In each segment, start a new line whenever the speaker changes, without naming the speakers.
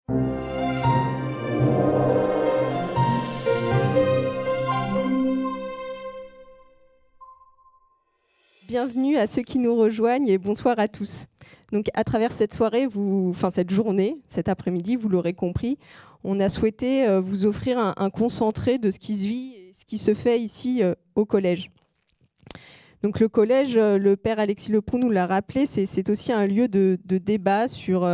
Bienvenue à ceux qui nous rejoignent et bonsoir à tous. Donc, à travers cette soirée, cette journée, cet après-midi, vous l'aurez compris, on a souhaité vous offrir un concentré de ce qui se vit et ce qui se fait ici au collège. Donc, le collège, le père Alexis Leproux nous l'a rappelé, c'est aussi un lieu de débat sur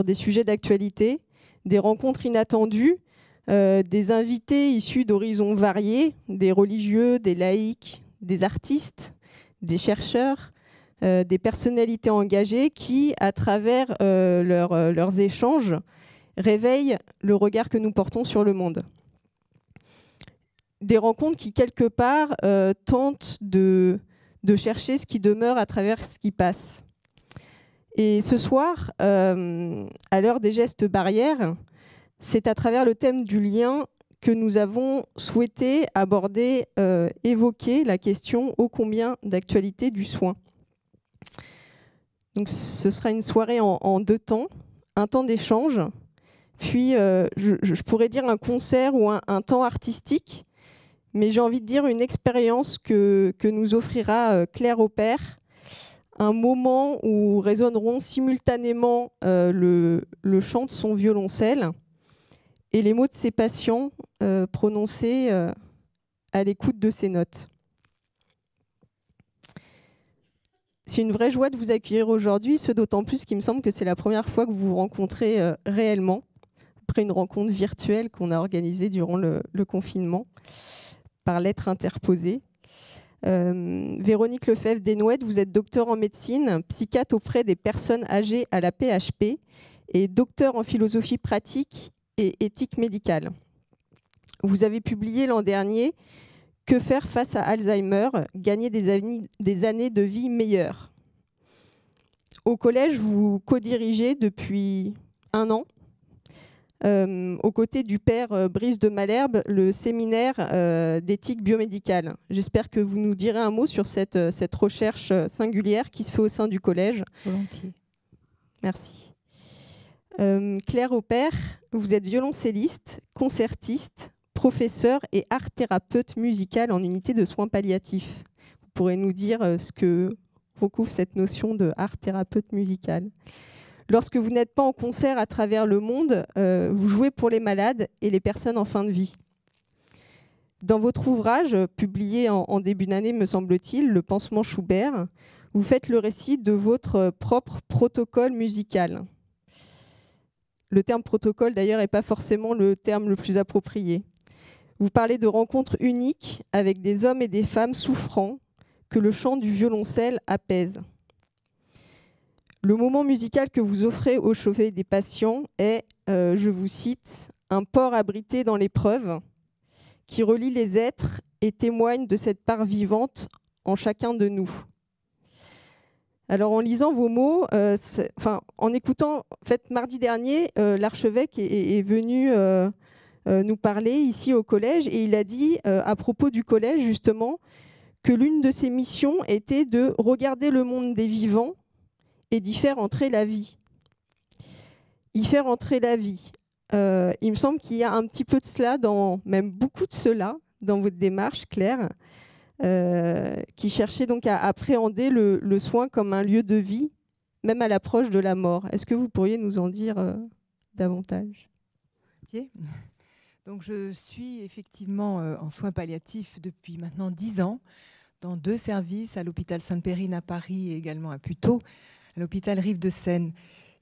des sujets d'actualité, des rencontres inattendues, des invités issus d'horizons variés, des religieux, des laïcs, des artistes, des chercheurs, des personnalités engagées qui, à travers leurs échanges, réveillent le regard que nous portons sur le monde. Des rencontres qui, quelque part, tentent de chercher ce qui demeure à travers ce qui passe. Et ce soir, à l'heure des gestes barrières, c'est à travers le thème du lien que nous avons souhaité aborder, évoquer la question ô combien d'actualité du soin. Donc, ce sera une soirée en deux temps, un temps d'échange, puis je pourrais dire un concert ou un temps artistique, mais j'ai envie de dire une expérience que nous offrira Claire Opère, un moment où résonneront simultanément le chant de son violoncelle et les mots de ses patients prononcés à l'écoute de ses notes. C'est une vraie joie de vous accueillir aujourd'hui, ce d'autant plus qu'il me semble que c'est la première fois que vous vous rencontrez réellement, après une rencontre virtuelle qu'on a organisée durant le confinement, par lettre interposée. Véronique Lefebvre-Desnouettes, vous êtes docteur en médecine, psychiatre auprès des personnes âgées à la PHP et docteur en philosophie pratique et éthique médicale. Vous avez publié l'an dernier « Que faire face à Alzheimer ? Gagner des années de vie meilleures ». Au collège, vous co-dirigez depuis un an, aux côtés du père Brice de Malherbe, le séminaire d'éthique biomédicale. J'espère que vous nous direz un mot sur cette recherche singulière qui se fait au sein du collège.
Volontiers.
Merci. Claire Opère, vous êtes violoncelliste, concertiste, professeur et art thérapeute musical en unité de soins palliatifs. Vous pourrez nous dire ce que recouvre cette notion de art thérapeute musical. Lorsque vous n'êtes pas en concert à travers le monde, vous jouez pour les malades et les personnes en fin de vie. Dans votre ouvrage, publié en début d'année, me semble-t-il, Le Pansement Schubert, vous faites le récit de votre propre protocole musical. Le terme protocole, d'ailleurs, n'est pas forcément le terme le plus approprié. Vous parlez de rencontres uniques avec des hommes et des femmes souffrants que le chant du violoncelle apaise. Le moment musical que vous offrez au chevet des patients est, je vous cite, « un port abrité dans l'épreuve qui relie les êtres et témoigne de cette part vivante en chacun de nous ». Alors, en lisant vos mots, en écoutant, en fait, mardi dernier, l'archevêque est venu nous parler ici au collège et il a dit, à propos du collège, justement, que l'une de ses missions était de regarder le monde des vivants et d'y faire entrer la vie. Y faire entrer la vie. Il me semble qu'il y a un petit peu de cela, même beaucoup de cela, dans votre démarche, Claire, qui cherchait donc à appréhender le soin comme un lieu de vie, même à l'approche de la mort. Est-ce que vous pourriez nous en dire davantage ?
Donc, je suis effectivement en soins palliatifs depuis maintenant 10 ans, dans 2 services, à l'hôpital Sainte-Périne à Paris et également à Puteaux, à l'hôpital Rive-de-Seine.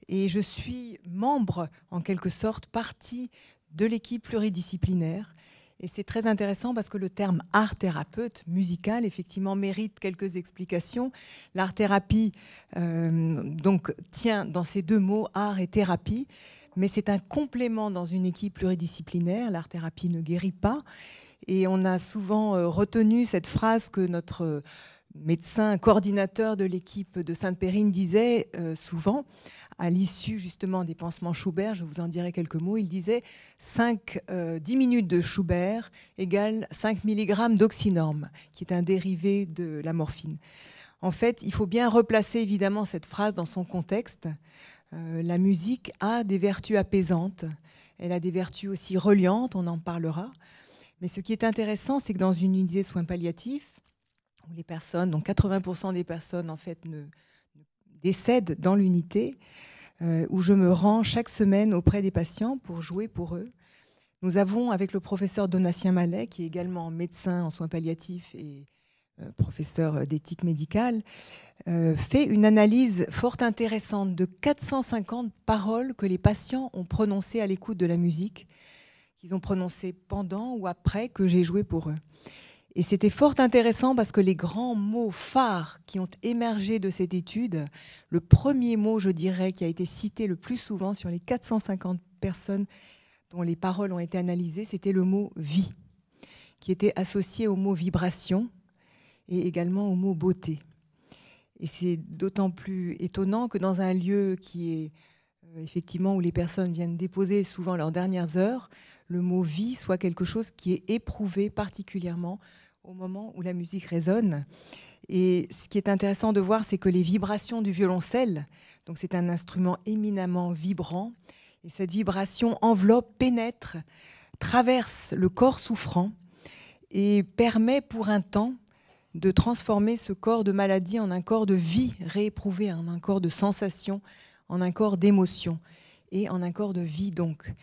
Et je suis membre, en quelque sorte, partie de l'équipe pluridisciplinaire. Et c'est très intéressant parce que le terme art thérapeute musical, effectivement, mérite quelques explications. L'art-thérapie, donc, tient dans ces 2 mots, art et thérapie, mais c'est un complément dans une équipe pluridisciplinaire. L'art-thérapie ne guérit pas. Et on a souvent retenu cette phrase que notre médecin coordinateur de l'équipe de Sainte-Périne disait souvent, à l'issue justement des pansements Schubert, je vous en dirai quelques mots, il disait 10 minutes de Schubert égale 5 mg d'oxynorme, qui est un dérivé de la morphine. En fait, il faut bien replacer évidemment cette phrase dans son contexte. la musique a des vertus apaisantes, elle a des vertus aussi reliantes, on en parlera. Mais ce qui est intéressant, c'est que dans une unité de soins palliatifs, où les personnes, donc 80% des personnes en fait décèdent dans l'unité, où je me rends chaque semaine auprès des patients pour jouer pour eux. Nous avons, avec le professeur Donatien Mallet, qui est également médecin en soins palliatifs et professeur d'éthique médicale, fait une analyse fort intéressante de 450 paroles que les patients ont prononcées à l'écoute de la musique, qu'ils ont prononcées pendant ou après que j'ai joué pour eux. Et c'était fort intéressant parce que les grands mots phares qui ont émergé de cette étude, le premier mot, je dirais, qui a été cité le plus souvent sur les 450 personnes dont les paroles ont été analysées, c'était le mot « vie », qui était associé au mot « vibration » et également au mot « beauté ». Et c'est d'autant plus étonnant que dans un lieu qui est effectivement où les personnes viennent déposer souvent leurs dernières heures, le mot « vie » soit quelque chose qui est éprouvé particulièrement au moment où la musique résonne. Et ce qui est intéressant de voir, c'est que les vibrations du violoncelle, donc c'est un instrument éminemment vibrant, et cette vibration enveloppe, pénètre, traverse le corps souffrant et permet pour un temps de transformer ce corps de maladie en un corps de vie rééprouvé, en un corps de sensation, en un corps d'émotion et en un corps de vie donc.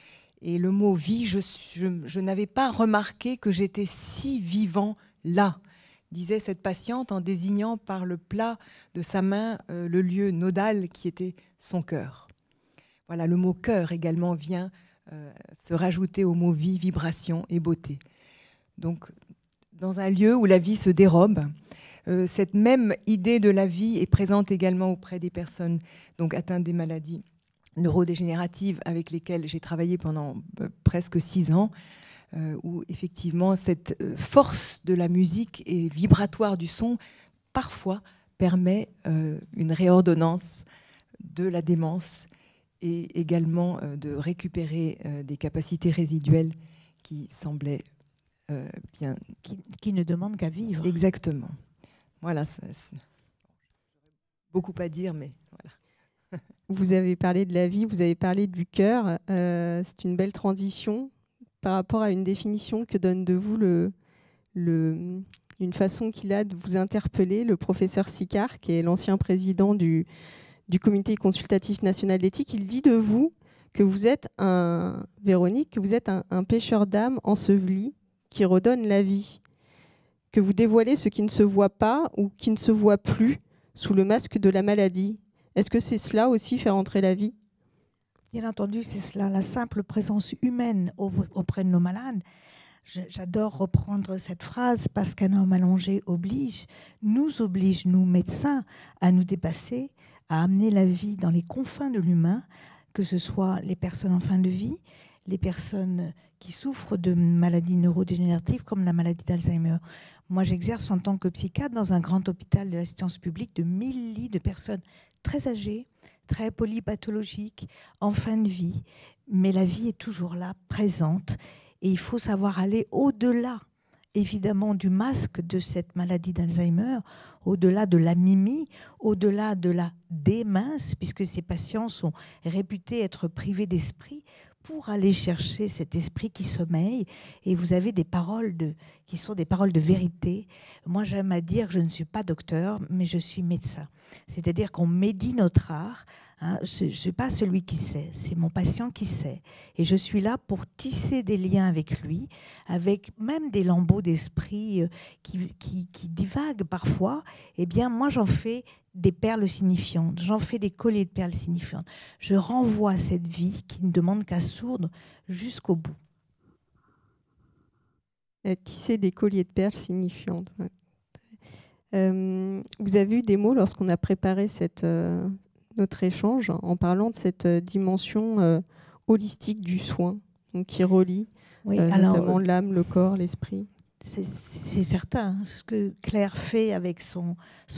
Et le mot « vie », je n'avais pas remarqué que j'étais si vivant là, disait cette patiente en désignant par le plat de sa main le lieu nodal qui était son cœur. Voilà, le mot « cœur » également vient se rajouter au mot « vie », vibration et beauté. Donc, dans un lieu où la vie se dérobe, cette même idée de la vie est présente également auprès des personnes donc, atteintes des maladies neurodégénératives avec lesquelles j'ai travaillé pendant presque 6 ans, où effectivement cette force de la musique et vibratoire du son parfois permet une réordonnance de la démence et également de récupérer des capacités résiduelles qui semblaient bien...
Qui ne demandent qu'à vivre.
Exactement. Voilà, c'est beaucoup à dire, mais voilà.
Vous avez parlé de la vie, vous avez parlé du cœur. C'est une belle transition par rapport à une définition que donne de vous une façon qu'il a de vous interpeller, le professeur Sicard, qui est l'ancien président du Comité consultatif national d'éthique. Il dit de vous que vous êtes Véronique, que vous êtes un pêcheur d'âme enseveli qui redonne la vie, que vous dévoilez ce qui ne se voit pas ou qui ne se voit plus sous le masque de la maladie. Est-ce que c'est cela aussi, faire entrer la vie ?
Bien entendu, c'est cela, la simple présence humaine auprès de nos malades. J'adore reprendre cette phrase parce qu'un homme allongé nous oblige, nous médecins, à nous dépasser, à amener la vie dans les confins de l'humain, que ce soit les personnes en fin de vie, les personnes qui souffrent de maladies neurodégénératives comme la maladie d'Alzheimer. Moi, j'exerce en tant que psychiatre dans un grand hôpital de l'assistance publique de 1000 lits de personnes très âgées, très polypathologiques, en fin de vie. Mais la vie est toujours là, présente. Et il faut savoir aller au-delà, évidemment, du masque de cette maladie d'Alzheimer, au-delà de la mimie, au-delà de la démence, puisque ces patients sont réputés être privés d'esprit, pour aller chercher cet esprit qui sommeille. Et vous avez des paroles qui sont des paroles de vérité. Moi, j'aime à dire que je ne suis pas docteur, mais je suis médecin. C'est-à-dire qu'on médit notre art. Hein. Je ne suis pas celui qui sait, c'est mon patient qui sait. Et je suis là pour tisser des liens avec lui, avec même des lambeaux d'esprit qui divaguent parfois. Eh bien, moi, j'en fais des perles signifiantes, j'en fais des colliers de perles signifiantes. Je renvoie cette vie qui ne demande qu'à sourdre jusqu'au bout.
Tisser des colliers de perles signifiantes. Ouais. Vous avez eu des mots lorsqu'on a préparé notre échange en parlant de cette dimension holistique du soin, donc qui relie notamment l'âme, le corps, l'esprit.
C'est certain. Ce que Claire fait avec son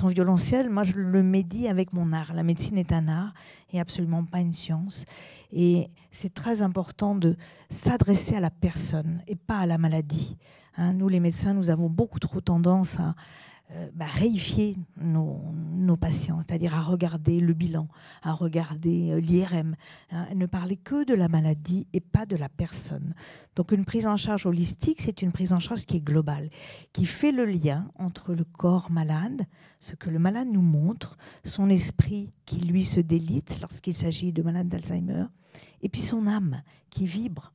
violoncelle, moi je le médis avec mon art. La médecine est un art et absolument pas une science. Et c'est très important de s'adresser à la personne et pas à la maladie. Hein, nous les médecins, nous avons beaucoup trop tendance à réifier nos patients, c'est-à-dire à regarder le bilan, à regarder l'IRM, hein, ne parler que de la maladie et pas de la personne. Donc une prise en charge holistique, c'est une prise en charge qui est globale, qui fait le lien entre le corps malade, ce que le malade nous montre, son esprit qui lui se délite lorsqu'il s'agit de malade d'Alzheimer, et puis son âme qui vibre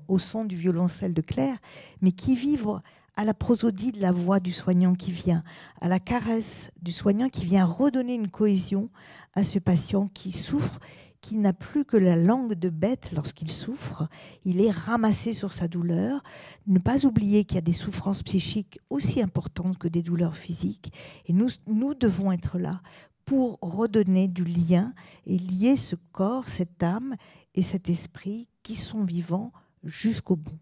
au son du violoncelle de Claire, mais qui vibre à la prosodie de la voix du soignant qui vient, à la caresse du soignant qui vient redonner une cohésion à ce patient qui souffre, qui n'a plus que la langue de bête lorsqu'il souffre. Il est ramassé sur sa douleur. Ne pas oublier qu'il y a des souffrances psychiques aussi importantes que des douleurs physiques. Et nous devons être là pour redonner du lien et lier ce corps, cette âme et cet esprit qui sont vivants jusqu'au bout.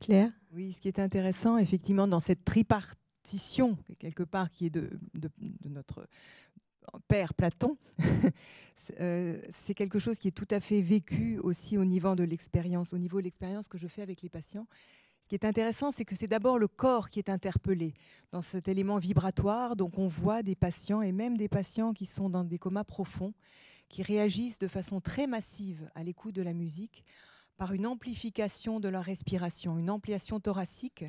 Claire ?
Oui, ce qui est intéressant, effectivement, dans cette tripartition, quelque part, qui est de notre père Platon, c'est quelque chose qui est tout à fait vécu aussi au niveau de l'expérience que je fais avec les patients. Ce qui est intéressant, c'est que c'est d'abord le corps qui est interpellé dans cet élément vibratoire. Donc on voit des patients, et même des patients qui sont dans des comas profonds, qui réagissent de façon très massive à l'écoute de la musique, par une amplification de leur respiration, une ampliation thoracique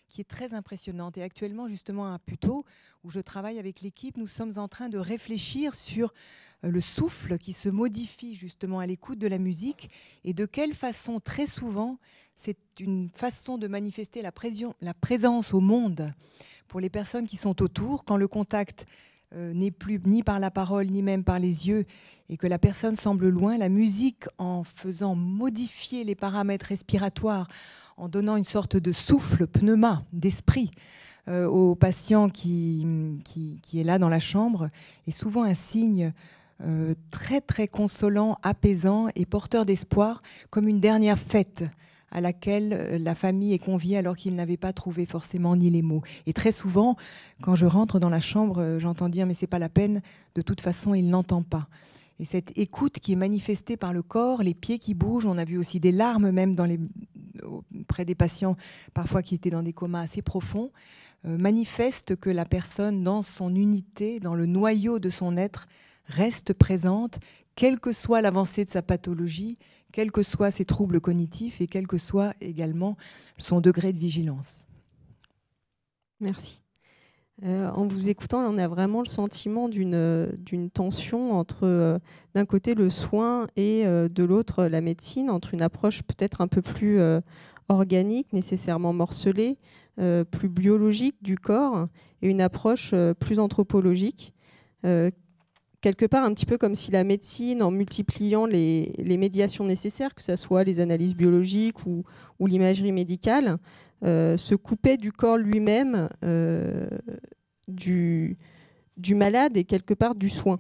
qui est très impressionnante. Et actuellement, justement, à Puteaux, où je travaille avec l'équipe, nous sommes en train de réfléchir sur le souffle qui se modifie justement à l'écoute de la musique et de quelle façon, très souvent, c'est une façon de manifester la présence au monde pour les personnes qui sont autour, quand le contact n'est plus ni par la parole, ni même par les yeux, et que la personne semble loin, la musique, en faisant modifier les paramètres respiratoires, en donnant une sorte de souffle, pneuma, d'esprit au patient qui est là dans la chambre, est souvent un signe très très consolant, apaisant et porteur d'espoir, comme une dernière fête à laquelle la famille est conviée alors qu'ils n'avaient pas trouvé forcément ni les mots. Et très souvent, quand je rentre dans la chambre, j'entends dire « mais c'est pas la peine, de toute façon, il n'entend pas ». Et cette écoute qui est manifestée par le corps, les pieds qui bougent, on a vu aussi des larmes même près des patients, parfois qui étaient dans des comas assez profonds, manifeste que la personne, dans son unité, dans le noyau de son être, reste présente, quelle que soit l'avancée de sa pathologie, quels que soient ses troubles cognitifs et quel que soit également son degré de vigilance.
Merci. En vous écoutant, on a vraiment le sentiment d'une tension entre, d'un côté, le soin et de l'autre, la médecine, entre une approche peut-être un peu plus organique, nécessairement morcelée, plus biologique du corps, et une approche plus anthropologique. Quelque part, un petit peu comme si la médecine, en multipliant les médiations nécessaires, que ce soit les analyses biologiques ou l'imagerie médicale, se coupait du corps lui-même, du malade et quelque part du soin.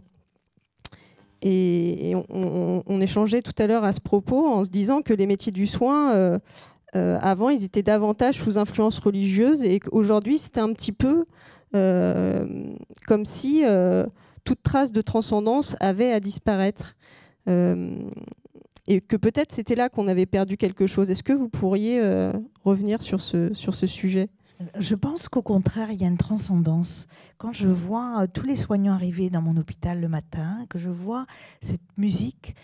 Et on échangeait tout à l'heure à ce propos en se disant que les métiers du soin, avant, ils étaient davantage sous influence religieuse et qu'aujourd'hui, c'était un petit peu comme si toute trace de transcendance avait à disparaître. Et que peut-être c'était là qu'on avait perdu quelque chose. Est-ce que vous pourriez revenir sur ce sujet ?
Je pense qu'au contraire, il y a une transcendance. Quand je vois tous les soignants arriver dans mon hôpital le matin, que je vois cette musique,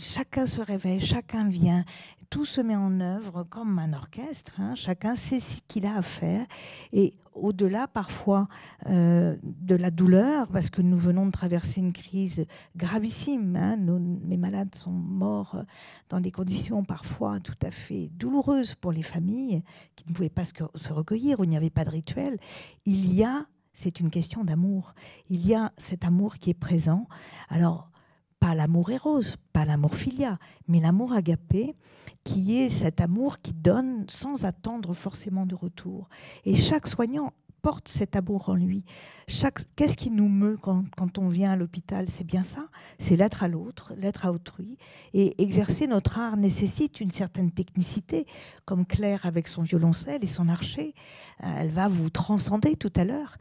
chacun se réveille, chacun vient, tout se met en œuvre comme un orchestre, hein, chacun sait ce qu'il a à faire. Et au-delà parfois de la douleur, parce que nous venons de traverser une crise gravissime, hein, mes malades sont morts dans des conditions parfois tout à fait douloureuses pour les familles, qui ne pouvaient pas se recueillir, où il n'y avait pas de rituel. C'est une question d'amour. Il y a cet amour qui est présent. Alors, pas l'amour éros, pas l'amour philia, mais l'amour agapé, qui est cet amour qui donne sans attendre forcément de retour. Et chaque soignant porte cet amour en lui. Qu'est-ce qui nous meut quand on vient à l'hôpital? C'est bien ça, c'est l'être à l'autre, l'être à autrui. Et exercer notre art nécessite une certaine technicité, comme Claire avec son violoncelle et son archet. Elle va vous transcender tout à l'heure.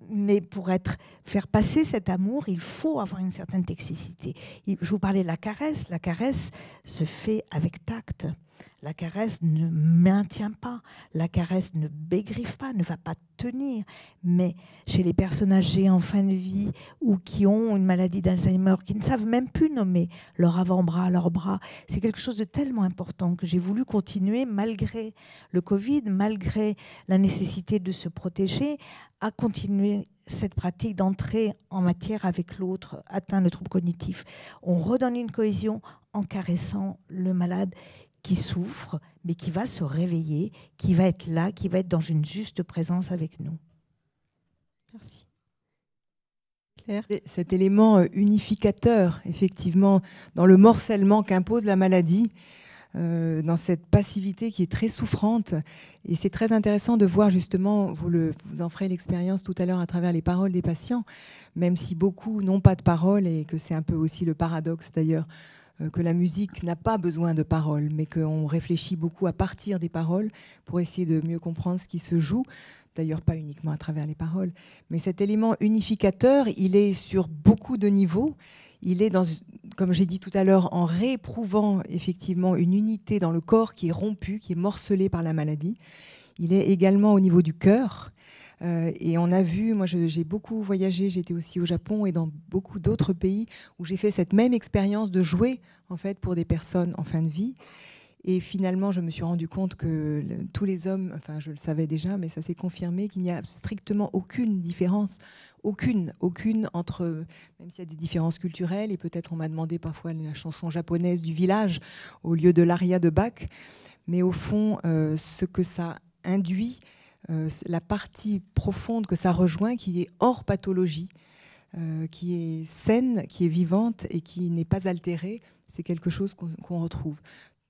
Mais pour faire passer cet amour, il faut avoir une certaine technicité. Je vous parlais de la caresse. La caresse se fait avec tact. La caresse ne maintient pas, la caresse ne bégriffe pas, ne va pas tenir. Mais chez les personnes âgées en fin de vie ou qui ont une maladie d'Alzheimer, qui ne savent même plus nommer leur avant-bras, leur bras, c'est quelque chose de tellement important que j'ai voulu continuer, malgré le Covid, malgré la nécessité de se protéger, à continuer cette pratique d'entrer en matière avec l'autre atteint de troubles cognitifs. On redonne une cohésion en caressant le malade qui souffre, mais qui va se réveiller, qui va être là, qui va être dans une juste présence avec nous.
Merci. Claire?
Cet élément unificateur, effectivement, dans le morcellement qu'impose la maladie, dans cette passivité qui est très souffrante. Et c'est très intéressant de voir justement, vous en ferez l'expérience tout à l'heure à travers les paroles des patients, même si beaucoup n'ont pas de paroles, et que c'est un peu aussi le paradoxe d'ailleurs, que la musique n'a pas besoin de paroles, mais qu'on réfléchit beaucoup à partir des paroles pour essayer de mieux comprendre ce qui se joue. D'ailleurs, pas uniquement à travers les paroles. Mais cet élément unificateur, il est sur beaucoup de niveaux. Il est, comme j'ai dit tout à l'heure, en rééprouvant effectivement une unité dans le corps qui est rompue, qui est morcelée par la maladie. Il est également au niveau du cœur. Et on a vu, moi j'ai beaucoup voyagé, j'étais aussi au Japon et dans beaucoup d'autres pays où j'ai fait cette même expérience de jouer en fait pour des personnes en fin de vie. Et finalement, je me suis rendu compte que tous les hommes, enfin je le savais déjà, mais ça s'est confirmé qu'il n'y a strictement aucune différence, aucune entre, même s'il y a des différences culturelles, et peut-être on m'a demandé parfois la chanson japonaise du village au lieu de l'aria de Bach, mais au fond, ce que ça induit, la partie profonde que ça rejoint, qui est hors pathologie, qui est saine, qui est vivante et qui n'est pas altérée, c'est quelque chose qu'on retrouve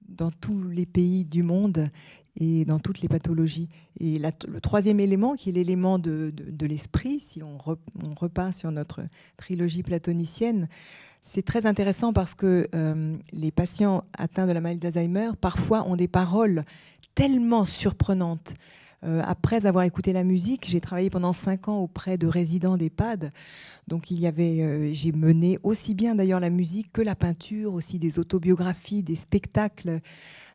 dans tous les pays du monde et dans toutes les pathologies. Et le troisième élément, qui est l'élément de l'esprit, si on repart sur notre trilogie platonicienne, c'est très intéressant parce que les patients atteints de la maladie d'Alzheimer, parfois, ont des paroles tellement surprenantes. Après avoir écouté la musique, j'ai travaillé pendant 5 ans auprès de résidents d'EHPAD. Donc j'ai mené aussi bien d'ailleurs la musique que la peinture, aussi des autobiographies, des spectacles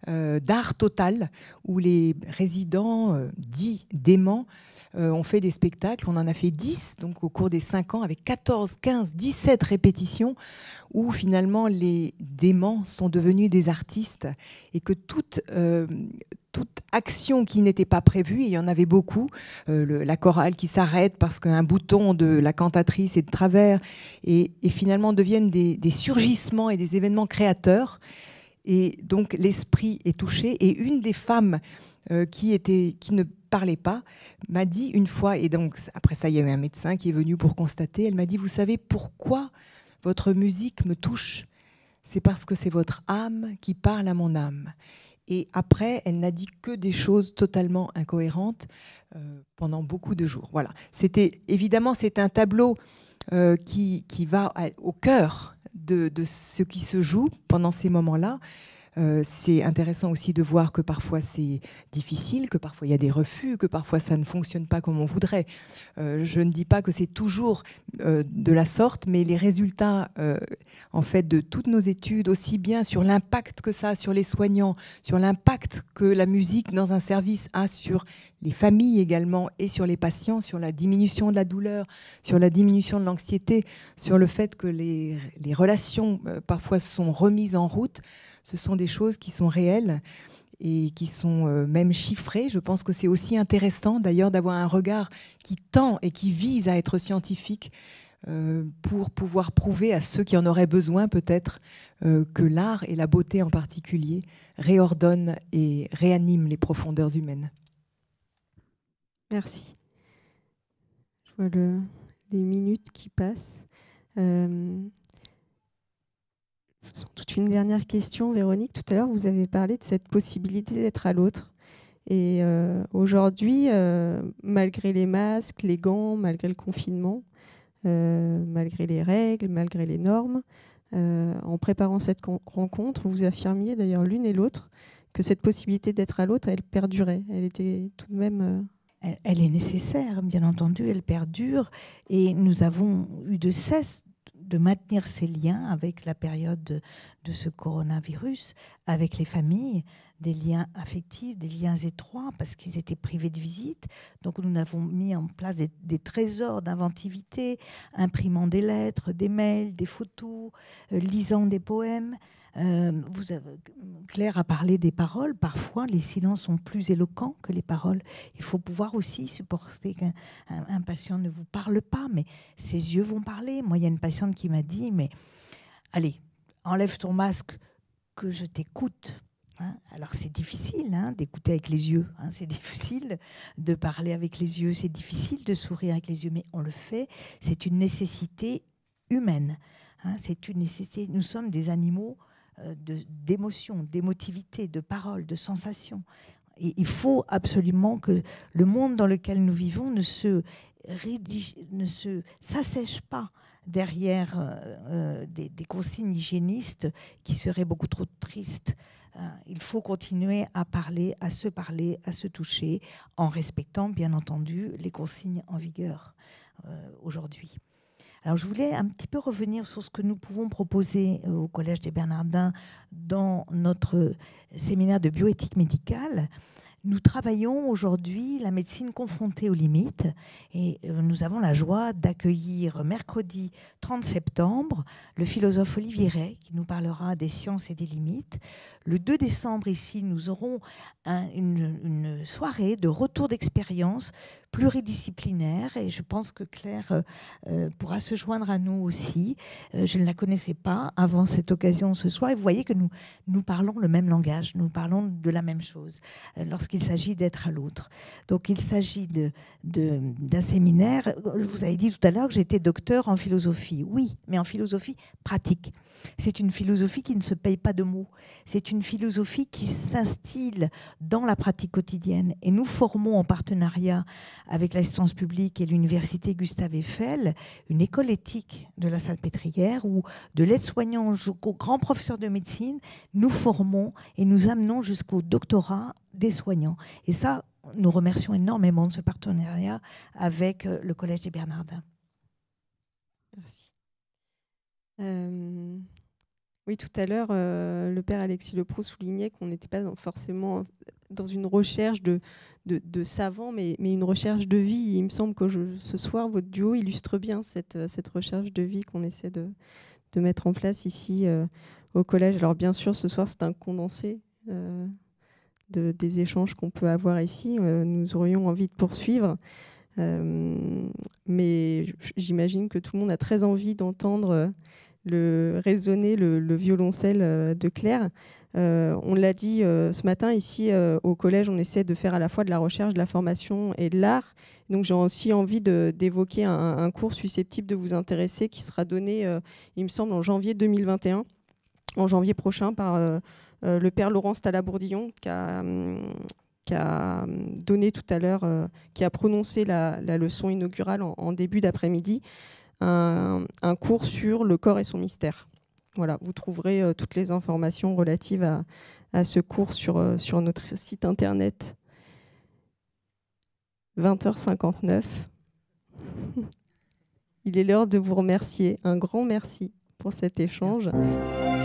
d'art total, où les résidents dits déments ont fait des spectacles. On en a fait 10 donc, au cours des 5 ans, avec 14, 15, 17 répétitions, où finalement les déments sont devenus des artistes et que toute action qui n'était pas prévue, et il y en avait beaucoup, la chorale qui s'arrête parce qu'un bouton de la cantatrice est de travers, et finalement deviennent des surgissements et des événements créateurs. Et donc l'esprit est touché. Et une des femmes qui ne parlait pas m'a dit une fois, et donc après ça il y avait un médecin qui est venu pour constater, elle m'a dit: vous savez pourquoi votre musique me touche? C'est parce que c'est votre âme qui parle à mon âme. Et après, elle n'a dit que des choses totalement incohérentes pendant beaucoup de jours. Voilà. Évidemment, c'est un tableau qui va au cœur de ce qui se joue pendant ces moments-là. C'est intéressant aussi de voir que parfois c'est difficile, que parfois il y a des refus, que parfois ça ne fonctionne pas comme on voudrait. Je ne dis pas que c'est toujours de la sorte, mais les résultats en fait de toutes nos études, aussi bien sur l'impact que ça a sur les soignants, sur l'impact que la musique dans un service a sur les familles également et sur les patients, sur la diminution de la douleur, sur la diminution de l'anxiété, sur le fait que les relations parfois sont remises en route. Ce sont des choses qui sont réelles et qui sont même chiffrées. Je pense que c'est aussi intéressant d'ailleurs d'avoir un regard qui tend et qui vise à être scientifique pour pouvoir prouver à ceux qui en auraient besoin peut-être que l'art et la beauté en particulier réordonnent et réaniment les profondeurs humaines.
Merci. Je vois les minutes qui passent. Sans toute une dernière question, Véronique. Tout à l'heure, vous avez parlé de cette possibilité d'être à l'autre. Et aujourd'hui, malgré les masques, les gants, malgré le confinement, malgré les règles, malgré les normes, en préparant cette rencontre, vous affirmiez d'ailleurs l'une et l'autre que cette possibilité d'être à l'autre, elle perdurait. Elle était tout de même...
Elle est nécessaire, bien entendu, elle perdure. Et nous avons eu de cesse de maintenir ces liens avec la période de ce coronavirus, avec les familles, des liens affectifs, des liens étroits, parce qu'ils étaient privés de visite. Donc nous avons mis en place des trésors d'inventivité, imprimant des lettres, des mails, des photos, lisant des poèmes. Claire a parlé des paroles. Parfois, les silences sont plus éloquents que les paroles. Il faut pouvoir aussi supporter qu'un patient ne vous parle pas, mais ses yeux vont parler. Moi, il y a une patiente qui m'a dit, mais allez, enlève ton masque, que je t'écoute. Hein, alors c'est difficile d'écouter avec les yeux, c'est difficile de parler avec les yeux, c'est difficile de sourire avec les yeux, mais on le fait. C'est une nécessité humaine. C'est une nécessité. Nous sommes des animaux d'émotion, d'émotivité, de paroles, de sensations. Et il faut absolument que le monde dans lequel nous vivons ne s'assèche pas derrière des consignes hygiénistes qui seraient beaucoup trop tristes. Il faut continuer à parler, à se toucher, en respectant bien entendu les consignes en vigueur aujourd'hui. Alors, je voulais un petit peu revenir sur ce que nous pouvons proposer au Collège des Bernardins dans notre séminaire de bioéthique médicale. Nous travaillons aujourd'hui la médecine confrontée aux limites et nous avons la joie d'accueillir mercredi 30 septembre le philosophe Olivier Rey qui nous parlera des sciences et des limites. Le 2 décembre ici, nous aurons une soirée de retour d'expérience pluridisciplinaire et je pense que Claire pourra se joindre à nous aussi. Je ne la connaissais pas avant cette occasion ce soir et vous voyez que nous parlons le même langage, nous parlons de la même chose lorsqu'il s'agit d'être à l'autre. Donc il s'agit d'un séminaire. Vous avez dit tout à l'heure que j'étais docteur en philosophie. Oui, mais en philosophie pratique. C'est une philosophie qui ne se paye pas de mots. C'est une philosophie qui s'instille dans la pratique quotidienne. Et nous formons en partenariat avec l'assistance publique et l'université Gustave Eiffel une école éthique de la Salpêtrière où de l'aide-soignant jusqu'au grand professeur de médecine, nous formons et nous amenons jusqu'au doctorat des soignants. Et ça, nous remercions énormément de ce partenariat avec le Collège des Bernardins.
Merci. Oui, tout à l'heure, le père Alexis Leproux soulignait qu'on n'était pas forcément dans une recherche de savants, mais une recherche de vie. Il me semble que ce soir, votre duo illustre bien cette recherche de vie qu'on essaie de mettre en place ici au collège. Alors bien sûr, ce soir, c'est un condensé des échanges qu'on peut avoir ici. Nous aurions envie de poursuivre. Mais j'imagine que tout le monde a très envie d'entendre résonner le violoncelle de Claire. On l'a dit ce matin, ici au collège, on essaie de faire à la fois de la recherche, de la formation et de l'art. Donc j'ai aussi envie d'évoquer un cours susceptible de vous intéresser qui sera donné, il me semble, en janvier 2021, en janvier prochain, par le père Laurent Stalabourdillon, qui a donné tout à l'heure, qui a prononcé la leçon inaugurale en début d'après-midi, un cours sur le corps et son mystère. Voilà, vous trouverez toutes les informations relatives à ce cours sur notre site internet. 20h59. Il est l'heure de vous remercier. Un grand merci pour cet échange.
Merci.